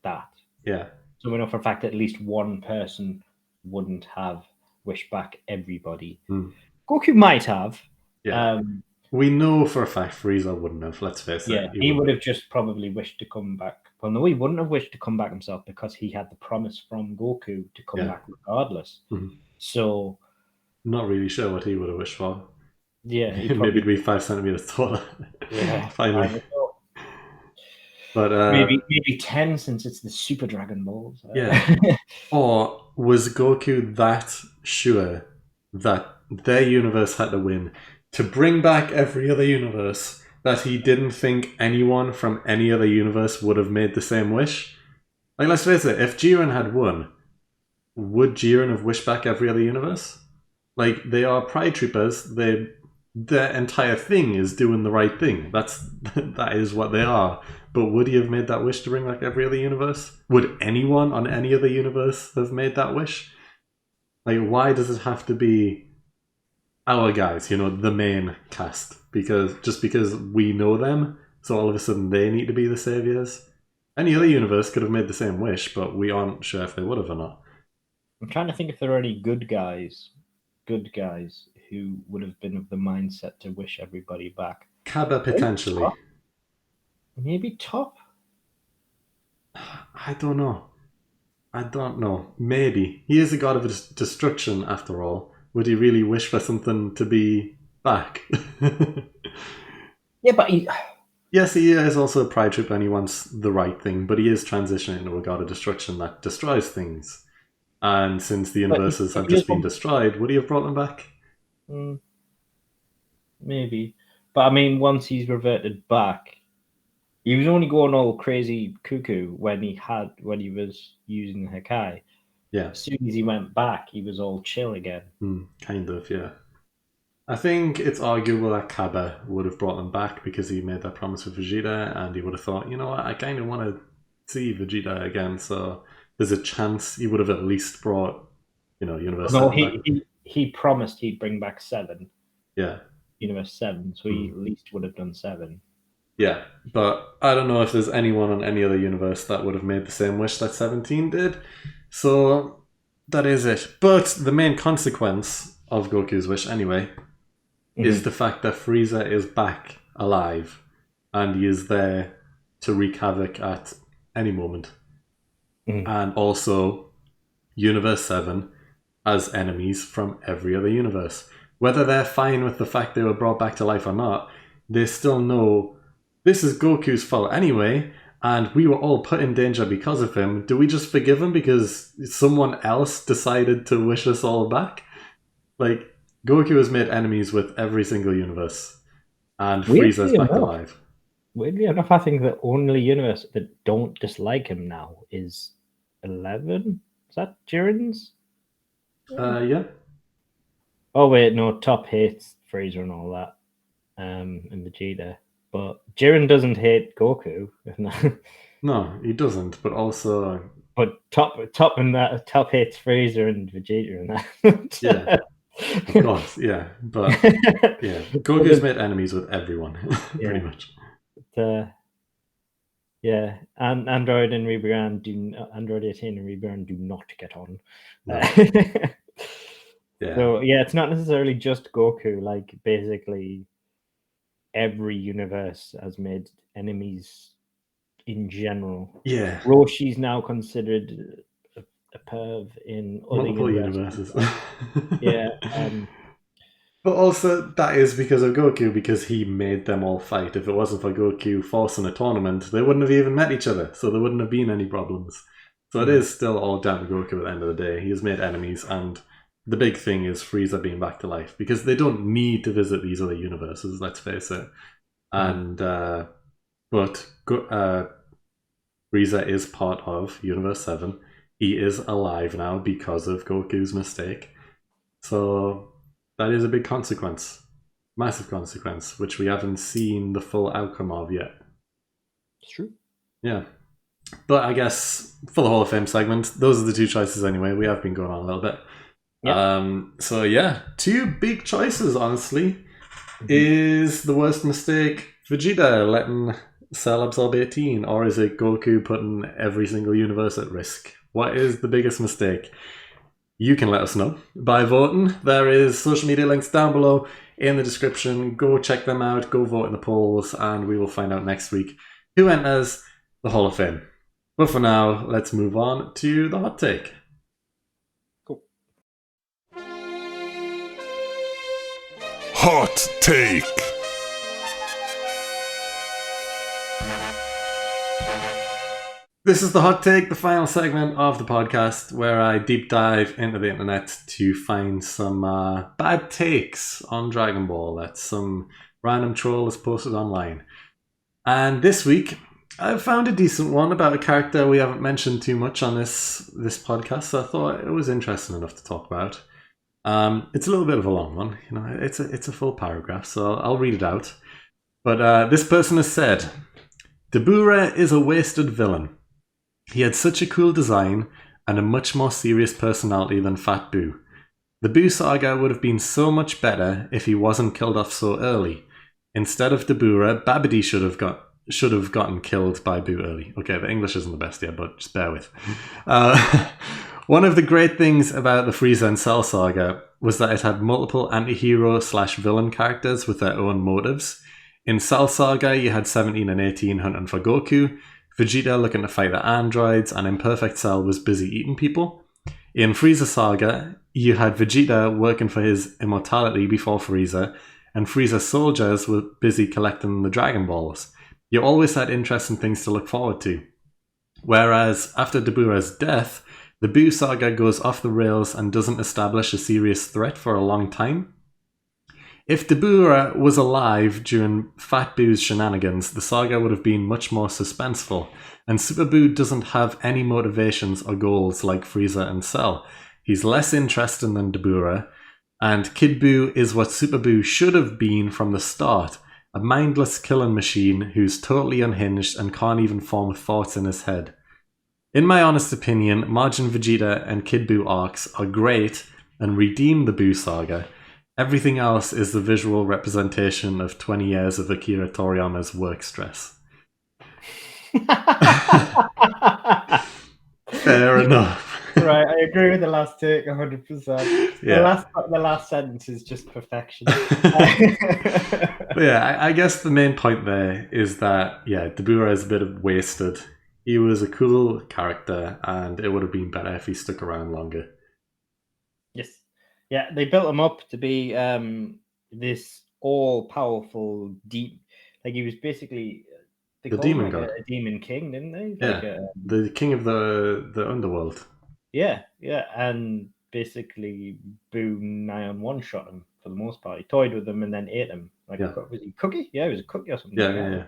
that. Yeah. So we know for a fact that at least one person wouldn't have wished back everybody. Goku might have. Yeah. We know for a fact Frieza wouldn't have, let's face it. Yeah, he would have just probably wished to come back. Well, no, he wouldn't have wished to come back himself because he had the promise from Goku to come back regardless. Mm-hmm. So... Not really sure what he would have wished for. Yeah. Maybe to be 5 centimeters taller. Yeah. Finally. But maybe 10 since it's the Super Dragon Balls. Yeah. Or was Goku that sure that their universe had to win to bring back every other universe that he didn't think anyone from any other universe would have made the same wish? Like, let's face it, if Jiren had won, would Jiren have wished back every other universe? Like, they are Pride Troopers. Their entire thing is doing the right thing. That is what they are. But would he have made that wish to bring back every other universe? Would anyone on any other universe have made that wish? Like, why does it have to be our guys, the main cast? Just because we know them, so all of a sudden they need to be the saviors? Any other universe could have made the same wish, but we aren't sure if they would have or not. I'm trying to think if there are any good guys who would have been of the mindset to wish everybody back. Kaba potentially. Maybe Top? I don't know. Maybe. He is a god of destruction, after all. Would he really wish for something to be back? Yeah, but Yes, he is also a Pride Trooper and he wants the right thing, but he is transitioning into a god of destruction that destroys things. And since the universes have just been destroyed, would he have brought them back? Maybe. But I mean, once he's reverted back, he was only going all crazy cuckoo when he was using the Hakai. Yeah. As soon as he went back, he was all chill again. Kind of, yeah. I think it's arguable that Kaba would have brought them back because he made that promise with Vegeta and he would have thought, you know what, I kind of want to see Vegeta again, so there's a chance he would have at least brought, Universe 7 back. He promised he'd bring back 7. Yeah. Universe 7, so he at least would have done 7. Yeah, but I don't know if there's anyone on any other universe that would have made the same wish that 17 did. So that is it. But the main consequence of Goku's wish, anyway, is the fact that Frieza is back alive and he is there to wreak havoc at any moment. And also, Universe 7 as enemies from every other universe. Whether they're fine with the fact they were brought back to life or not, they still know this is Goku's fault anyway, and we were all put in danger because of him. Do we just forgive him because someone else decided to wish us all back? Like, Goku has made enemies with every single universe, and Frieza's back alive. Weirdly enough, I think the only universe that don't dislike him now is 11. Is that Jiren's? Yeah. Oh wait, no. Top hates Frieza and all that, and Vegeta, but Jiren doesn't hate Goku. No, he doesn't. But also, top hates Frieza and Vegeta and that. Yeah. Of course, yeah. But yeah, Goku's made enemies with everyone, pretty much. yeah, and Android 18 and Reborn do not get on. No. Yeah. So yeah, it's not necessarily just Goku. Like basically, every universe has made enemies in general. Yeah. Roshi's now considered a perv in other Multiple universes. universes. Yeah. But also, that is because of Goku, because he made them all fight. If it wasn't for Goku forcing a tournament, they wouldn't have even met each other, so there wouldn't have been any problems. So it is still all down to Goku at the end of the day. He has made enemies, and the big thing is Frieza being back to life, because they don't need to visit these other universes, let's face it. And, but Frieza is part of Universe 7. He is alive now because of Goku's mistake. So that is a big consequence. Massive consequence, which we haven't seen the full outcome of yet. It's true. Yeah. But I guess for the Hall of Fame segment, those are the two choices anyway. We have been going on a little bit. Yep. So yeah, two big choices, honestly. Is the worst mistake Vegeta letting Cell absorb 18, or is it Goku putting every single universe at risk? What is the biggest mistake? You can let us know by voting. There is social media links down below in the description. Go check them out. Go vote in the polls, and we will find out next week who enters the Hall of Fame. But for now, let's move on to the hot take. Cool. Hot take. This is the hot take, the final segment of the podcast where I deep dive into the internet to find some bad takes on Dragon Ball that some random troll has posted online. And this week, I found a decent one about a character we haven't mentioned too much on this podcast, so I thought it was interesting enough to talk about. It's a little bit of a long one, you know. It's a full paragraph, so I'll read it out. But this person has said, Dabura is a wasted villain. He had such a cool design and a much more serious personality than Fat Boo. The Boo saga would have been so much better if he wasn't killed off so early. Instead of Dabura, Babidi should have gotten killed by Boo early. Okay, the English isn't the best yet, but just bear with. One of the great things about the Frieza and Cell saga was that it had multiple anti-hero / villain characters with their own motives. In Cell saga, you had 17 and 18 hunting for Goku, Vegeta looking to fight the androids, and Imperfect Cell was busy eating people. In Frieza saga, you had Vegeta working for his immortality before Frieza, and Frieza's soldiers were busy collecting the Dragon Balls. You always had interesting things to look forward to. Whereas, after Dabura's death, the Boo saga goes off the rails and doesn't establish a serious threat for a long time. If Dabura was alive during Fat Boo's shenanigans, the saga would have been much more suspenseful, and Super Boo doesn't have any motivations or goals like Frieza and Cell. He's less interesting than Dabura, and Kid Boo is what Super Boo should have been from the start, a mindless killing machine who's totally unhinged and can't even form thoughts in his head. In my honest opinion, Majin Vegeta and Kid Boo arcs are great and redeem the Boo saga. Everything else is the visual representation of 20 years of Akira Toriyama's work stress. Fair enough. Right, I agree with the last take 100%. Yeah. The last sentence is just perfection. But yeah, I guess the main point there is that, yeah, Dabura is a bit wasted. He was a cool character, and it would have been better if he stuck around longer. Yes. Yeah, they built him up to be this all-powerful deep. Like he was basically The demon god, a demon king, didn't they? Yeah, the king of the underworld. Yeah, and basically Boo nigh on one-shot him for the most part. He toyed with him and then ate him. Like was he cookie? Yeah, he was a cookie or something. Yeah.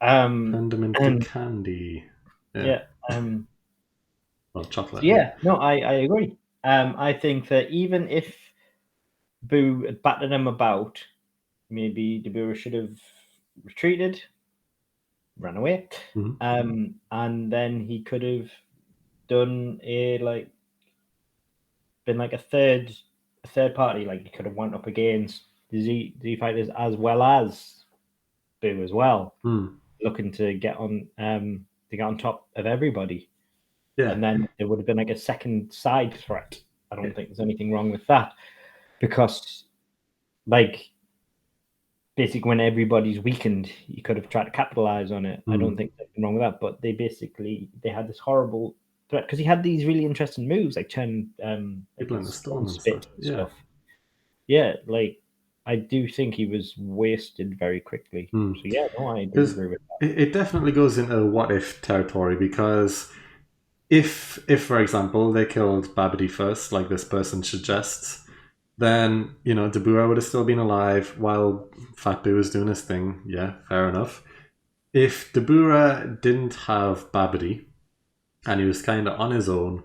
Turned him into candy. Yeah. Well, chocolate. Yeah, no, I agree. I think that even if Boo had battered him about, maybe Dabura should have retreated, ran away, and then he could have done been like a third party. Like he could have went up against the Z fighters as well as Boo as well, Hmm. looking to get on top of everybody. Yeah. And then there would have been like a second side threat. I don't think there's anything wrong with that, because like basically when everybody's weakened, you could have tried to capitalize on it. I don't think there's anything wrong with that, but they had this horrible threat because he had these really interesting moves like turn People in the storm and stuff. stuff. Yeah, like I do think he was wasted very quickly. So yeah, no, I do agree with that. It definitely goes into what if territory, because if for example they killed Babidi first, like this person suggests, then Dabura would have still been alive while Fat Boo was doing his thing. Yeah, fair enough. If Dabura didn't have Babidi and he was kind of on his own,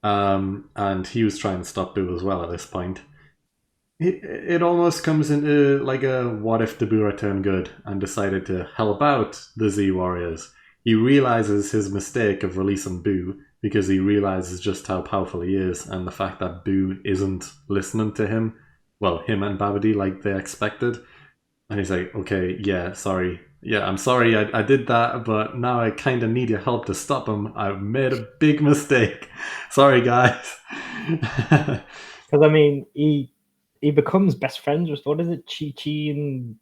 and he was trying to stop Boo as well at this point, it almost comes into like a what if Dabura turned good and decided to help out the Z Warriors. He realizes his mistake of releasing Boo because he realizes just how powerful he is, and the fact that Boo isn't listening to him, well, him and Babidi, like they expected. And he's like, okay, yeah, sorry. Yeah, I'm sorry I did that, but now I kind of need your help to stop him. I've made a big mistake. Sorry, guys. Because, I mean, he becomes best friends with, what is it, Chi-Chi and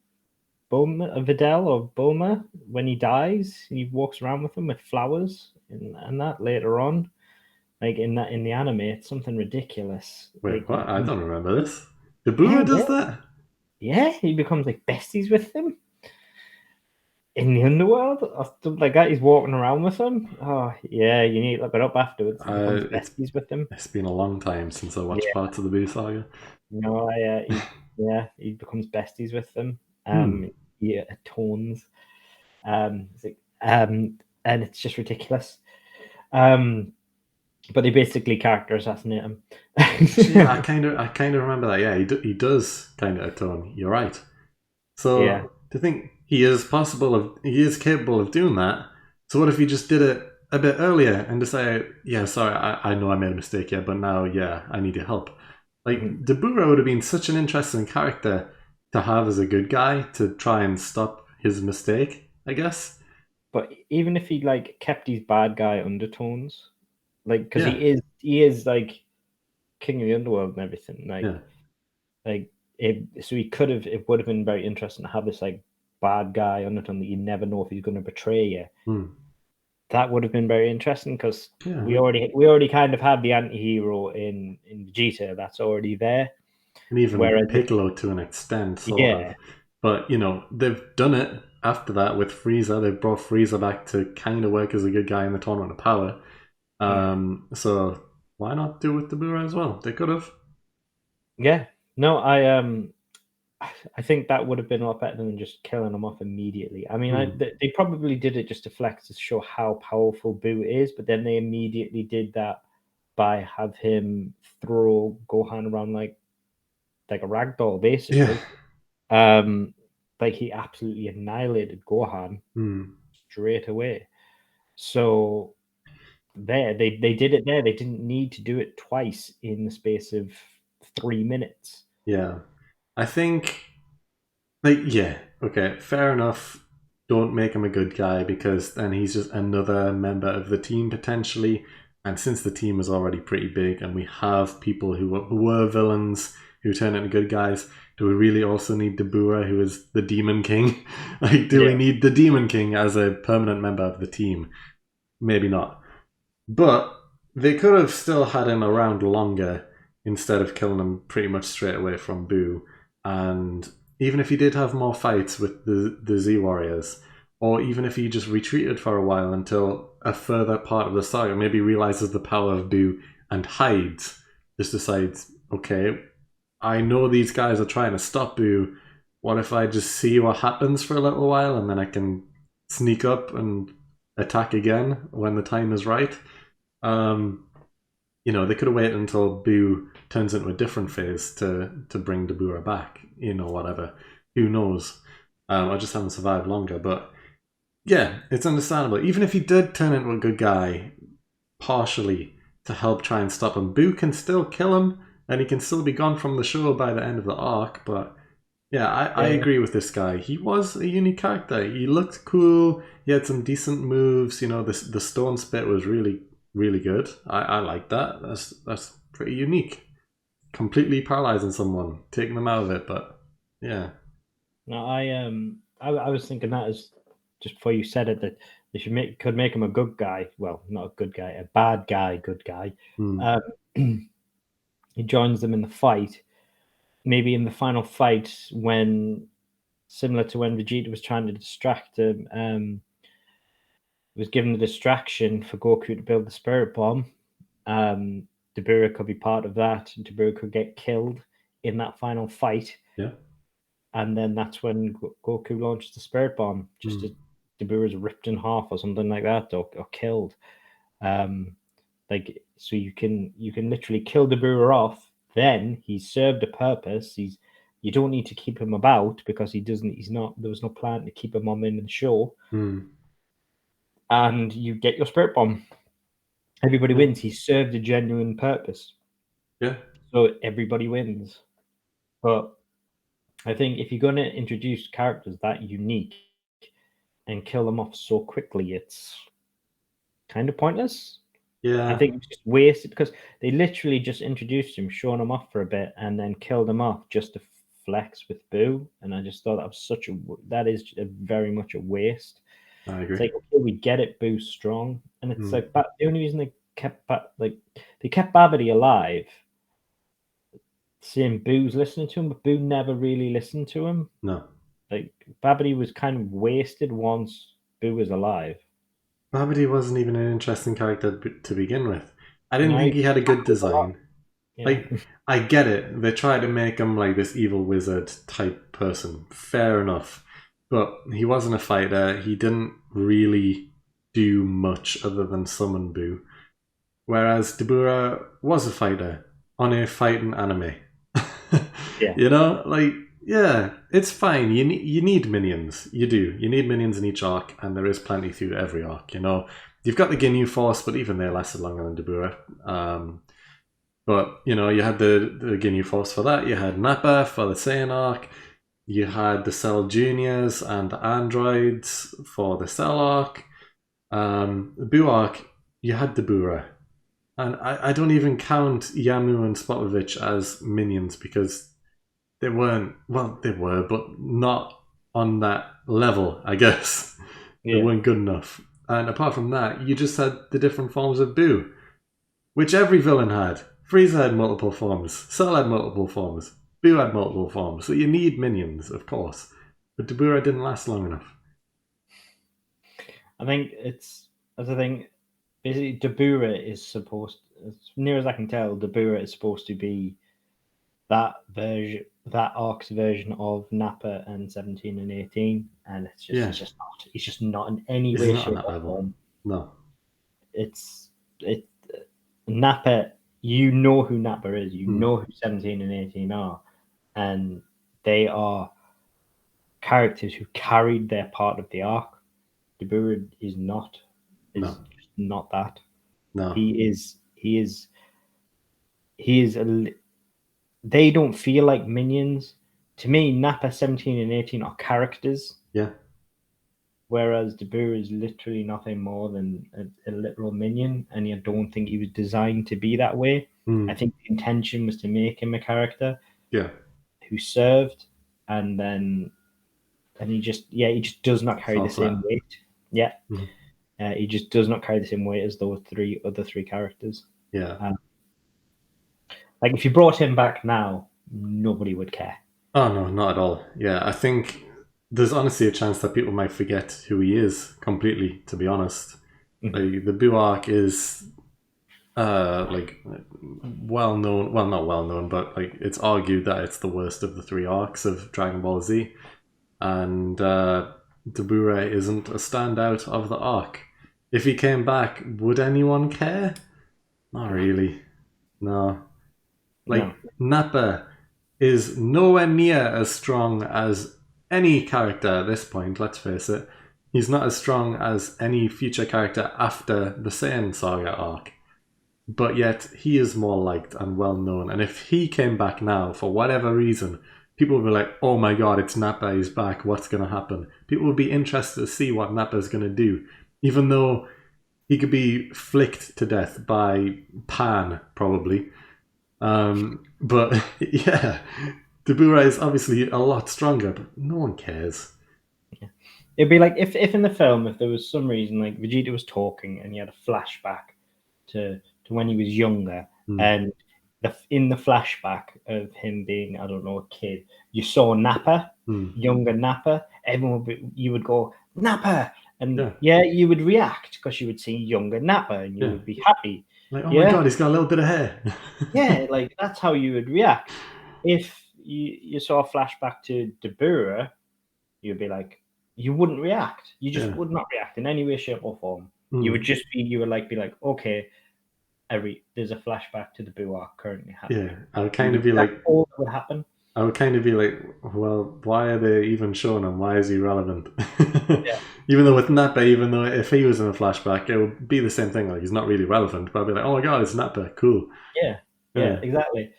Bulma, Videl or Bulma, when he dies. He walks around with them with flowers and that later on. Like in the anime, it's something ridiculous. Wait, like, what? I don't remember this. Dabura does that? Yeah, he becomes like besties with them in the underworld or something like that. He's walking around with them. Oh yeah, you need to look it up afterwards. He becomes besties with them. It's been a long time since I watched parts of the Boo Saga. No, he becomes besties with them. He atones. And it's just ridiculous. But they basically character assassinate him. Yeah, I kind of remember that. Yeah, he does kind of atone. You're right. So to think he is capable of doing that. So what if he just did it a bit earlier and decided, yeah, sorry, I know I made a mistake here, but now, yeah, I need your help. Like Dabura would have been such an interesting character to have as a good guy to try and stop his mistake, I guess. But even if he like kept his bad guy undertones, like because he is like king of the underworld and everything, so he could have. It would have been very interesting to have this like bad guy undertone that you never know if he's going to betray you. That would have been very interesting because we already kind of had the anti-hero in Vegeta. That's already there. And even Piccolo to an extent, sort of. But, they've done it after that with Frieza. They've brought Frieza back to kind of work as a good guy in the Tournament of Power. So why not do it with Dabura as well? They could have. Yeah. No, I think that would have been a lot better than just killing him off immediately. I mean, they probably did it just to flex to show how powerful Boo is, but then they immediately did that by have him throw Gohan around like a ragdoll, basically. Like he absolutely annihilated Gohan straight away. So they did it there. They didn't need to do it twice in the space of 3 minutes. Yeah. I think, okay, fair enough. Don't make him a good guy because then he's just another member of the team potentially. And since the team is already pretty big and we have people who were villains who turn into good guys, do we really also need Dabura, who is the Demon King? We need the Demon King as a permanent member of the team? Maybe not. But they could have still had him around longer instead of killing him pretty much straight away from Boo. And even if he did have more fights with the Z Warriors, or even if he just retreated for a while until a further part of the saga maybe realizes the power of Boo and hides, just decides, okay, I know these guys are trying to stop Boo. What if I just see what happens for a little while and then I can sneak up and attack again when the time is right? They could have waited until Boo turns into a different phase to bring Dabura back, whatever. Who knows? I just haven't survived longer, but yeah, it's understandable. Even if he did turn into a good guy, partially to help try and stop him, Boo can still kill him, and he can still be gone from the show by the end of the arc, but Yeah, I agree with this guy. He was a unique character. He looked cool. He had some decent moves. You know, the stone spit was really, really good. I like that. That's pretty unique. Completely paralyzing someone, taking them out of it. But yeah, No, I was thinking that as just before you said it that they could make him a good guy. Well, not a good guy, a bad guy, good guy. He joins them in the fight. Maybe in the final fight, when similar to when Vegeta was trying to distract him, was given the distraction for Goku to build the Spirit Bomb. Dabura could be part of that. Dabura could get killed in that final fight. yeah. And then that's when Goku launches the Spirit Bomb. Just as Dabura's ripped in half or something like that, or killed. So you can literally kill Dabura off. Then he's served a purpose. You don't need to keep him about because there was no plan to keep him on in the show. And you get your Spirit Bomb. Everybody wins. He served a genuine purpose. Yeah. So everybody wins. But I think if you're going to introduce characters that unique and kill them off so quickly, it's kind of pointless. Yeah. I think it's just wasted because they literally just introduced him, showing him off for a bit, and then killed him off just to flex with Boo. And I just thought that is very much a waste. I agree. It's like, okay, we get it, Boo's strong, and it's like, but the only reason they kept Babidi alive, seeing Boo's listening to him, but Boo never really listened to him. No. Like Babidi was kind of wasted once Boo was alive. Babidi wasn't even an interesting character to begin with. I didn't think he had a good design. Yeah. Like, I get it. They try to make him like this evil wizard type person. Fair enough. But he wasn't a fighter. He didn't really do much other than summon Boo. Whereas Dabura was a fighter on a fighting anime. Yeah. You know, like, yeah, it's fine. You need minions. You do. You need minions in each arc, and there is plenty through every arc, you know. You've got the Ginyu Force, but even they lasted longer than Dabura. But, you know, you had the Ginyu Force for that. You had Nappa for the Saiyan arc. You had the Cell Juniors and the androids for the Cell arc. The Boo arc, you had Dabura. And I don't even count Yamu and Spopovich as minions because they weren't, well, they were, but not on that level, I guess. Yeah. They weren't good enough. And apart from that, you just had the different forms of Boo, which every villain had. Frieza had multiple forms. Cell had multiple forms. Boo had multiple forms. So you need minions, of course. But Dabura didn't last long enough. I think basically Dabura is supposed, as near as I can tell, Dabura is supposed to be that arc's version of Nappa and 17 and 18, and it's just not in any way, shape, or form. No, Nappa. You know who Nappa is. You know who 17 and 18 are, and they are characters who carried their part of the arc. Dabura is not. Just not that. No, he is. They don't feel like minions. To me, Nappa, 17 and 18 are characters. Yeah. Whereas Dabura is literally nothing more than a literal minion, and I don't think he was designed to be that way. I think the intention was to make him a character. Yeah. Who served, and he just does not carry the same weight. Yeah. He just does not carry the same weight as those other three characters. Yeah. Like if you brought him back now, nobody would care. Oh no, not at all. Yeah, I think there's honestly a chance that people might forget who he is completely, to be honest. Like, the Boo arc is well known, well, not well known, but like it's argued that it's the worst of the three arcs of Dragon Ball Z, and Dabura isn't a standout of the arc. If he came back, would anyone care? Not really. No. Nappa is nowhere near as strong as any character at this point, let's face it. He's not as strong as any future character after the Saiyan Saga arc. But yet, he is more liked and well known. And if he came back now, for whatever reason, people will be like, oh my god, it's Nappa, he's back, what's going to happen? People will be interested to see what Nappa's going to do, even though he could be flicked to death by Pan, probably. But yeah, Dabura is obviously a lot stronger, but no one cares. Yeah. It'd be like if in the film, if there was some reason like Vegeta was talking and he had a flashback to when he was younger, and in the flashback of him being, I don't know, a kid, you saw Nappa, younger Nappa, you would go, Nappa! And you would react because you would see younger Nappa and you would be happy. Like, oh my god, he's got a little bit of hair. Yeah, like that's how you would react. If you saw a flashback to Dabura, you'd be like, you wouldn't react. You just would not react in any way, shape, or form. You would just be like, okay, there's a flashback to Dabura currently happening. Yeah, I would kind of be like, all that would happen. I would kind of be like, well, why are they even showing him? Why is he relevant? Even though with Nappa, even though if he was in a flashback, it would be the same thing. Like, he's not really relevant, but I'd be like, oh my god, it's Nappa, cool. Yeah, exactly.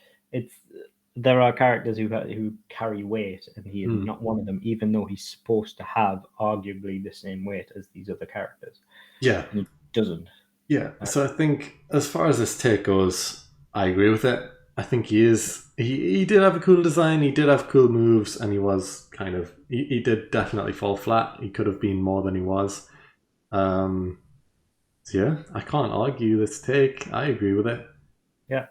There are characters who carry weight, and he is not one of them, even though he's supposed to have arguably the same weight as these other characters. Yeah. And he doesn't. Yeah, so I think as far as this take goes, I agree with it. I think he did have a cool design, he did have cool moves, and he was kind of, he did definitely fall flat. He could have been more than he was. So yeah, I can't argue this take. I agree with it. Yeah.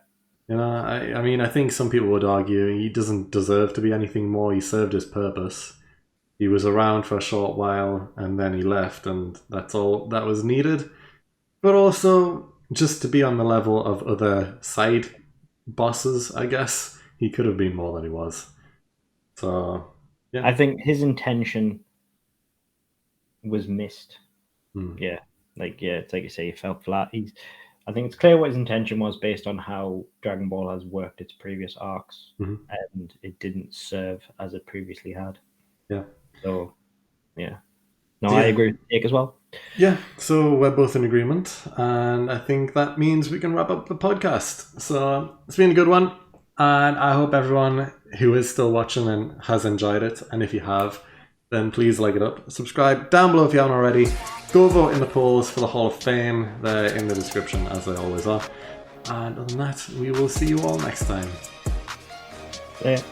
You know, I mean, I think some people would argue he doesn't deserve to be anything more. He served his purpose. He was around for a short while, and then he left, and that's all that was needed. But also, just to be on the level of other side bosses, I guess, he could have been more than he was. So, yeah. I think his intention was missed. Yeah. It's like you say, he fell flat. I think it's clear what his intention was based on how Dragon Ball has worked its previous arcs, and it didn't serve as it previously had. Yeah. So, yeah. No, I agree with Jake as well. Yeah, so we're both in agreement, and I think that means we can wrap up the podcast. So it's been a good one, and I hope everyone who is still watching and has enjoyed it, and if you have, then please like it up. Subscribe down below if you haven't already. Go vote in the polls for the Hall of Fame. They're in the description, as they always are. And other than that, we will see you all next time. Yeah.